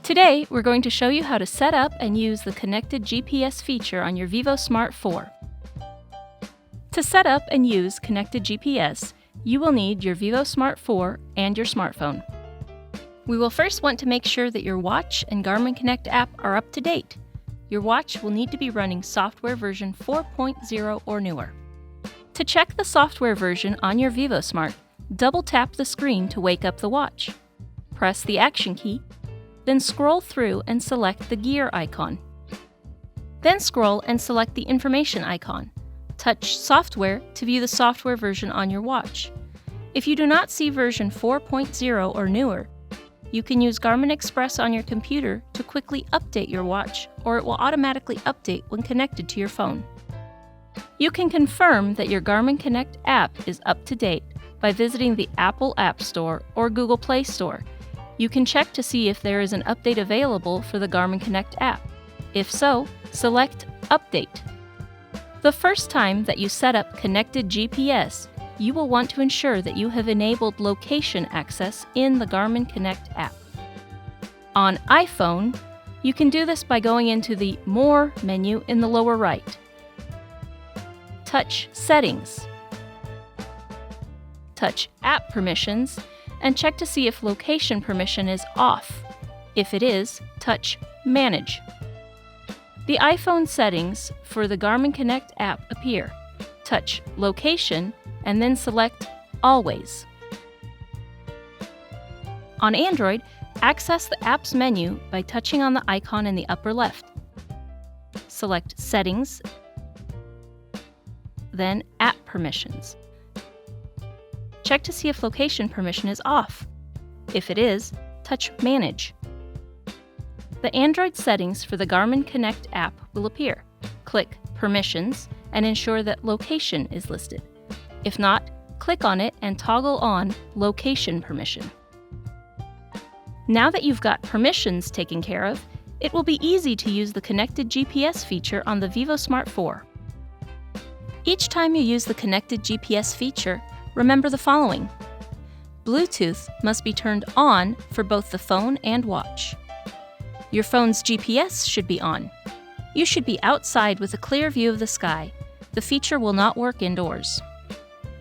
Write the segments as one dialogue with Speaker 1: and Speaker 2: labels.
Speaker 1: Today, we're going to show you how to set up and use the connected GPS feature on your vívosmart 4. To set up and use connected GPS, you will need your vívosmart 4 and your smartphone. We will first want to make sure that your watch and Garmin Connect app are up to date. Your watch will need to be running software version 4.0 or newer. To check the software version on your vívosmart, double-tap the screen to wake up the watch. Press the Action key, then scroll through and select the gear icon. Then scroll and select the information icon. Touch Software to view the software version on your watch. If you do not see version 4.0 or newer, you can use Garmin Express on your computer to quickly update your watch, or it will automatically update when connected to your phone. You can confirm that your Garmin Connect app is up to date by visiting the Apple App Store or Google Play Store. You can check to see if there is an update available for the Garmin Connect app. If so, select Update. The first time that you set up connected GPS, you will want to ensure that you have enabled location access in the Garmin Connect app. On iPhone, you can do this by going into the More menu in the lower right. Touch Settings. Touch App Permissions and check to see if location permission is off. If it is, touch Manage. The iPhone settings for the Garmin Connect app appear. Touch Location and then select Always. On Android, access the Apps menu by touching on the icon in the upper left. Select Settings, then App Permissions. Check to see if location permission is off. If it is, touch Manage. The Android settings for the Garmin Connect app will appear. Click Permissions and ensure that Location is listed. If not, click on it and toggle on Location Permission. Now that you've got permissions taken care of, it will be easy to use the connected GPS feature on the vívosmart 4. Each time you use the connected GPS feature, remember the following. Bluetooth must be turned on for both the phone and watch. Your phone's GPS should be on. You should be outside with a clear view of the sky. The feature will not work indoors.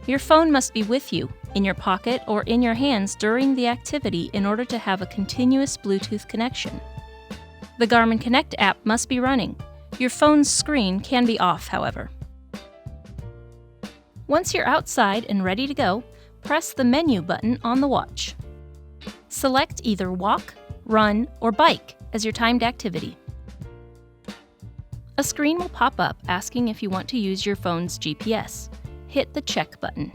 Speaker 1: Your phone must be with you, in your pocket or in your hands during the activity in order to have a continuous Bluetooth connection. The Garmin Connect app must be running. Your phone's screen can be off, however. Once you're outside and ready to go, press the menu button on the watch. Select either walk, run, or bike as your timed activity. A screen will pop up asking if you want to use your phone's GPS. Hit the check button.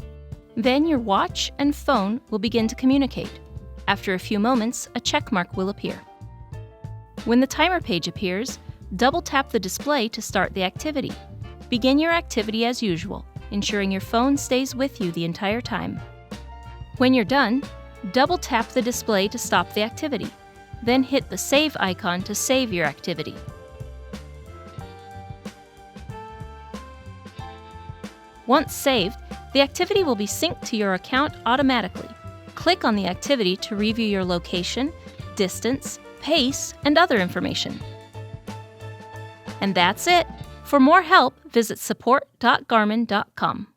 Speaker 1: Then your watch and phone will begin to communicate. After a few moments, a check mark will appear. When the timer page appears, double-tap the display to start the activity. Begin your activity as usual, ensuring your phone stays with you the entire time. When you're done, double-tap the display to stop the activity. Then hit the Save icon to save your activity. Once saved, the activity will be synced to your account automatically. Click on the activity to review your location, distance, pace, and other information. And that's it! For more help, visit support.garmin.com.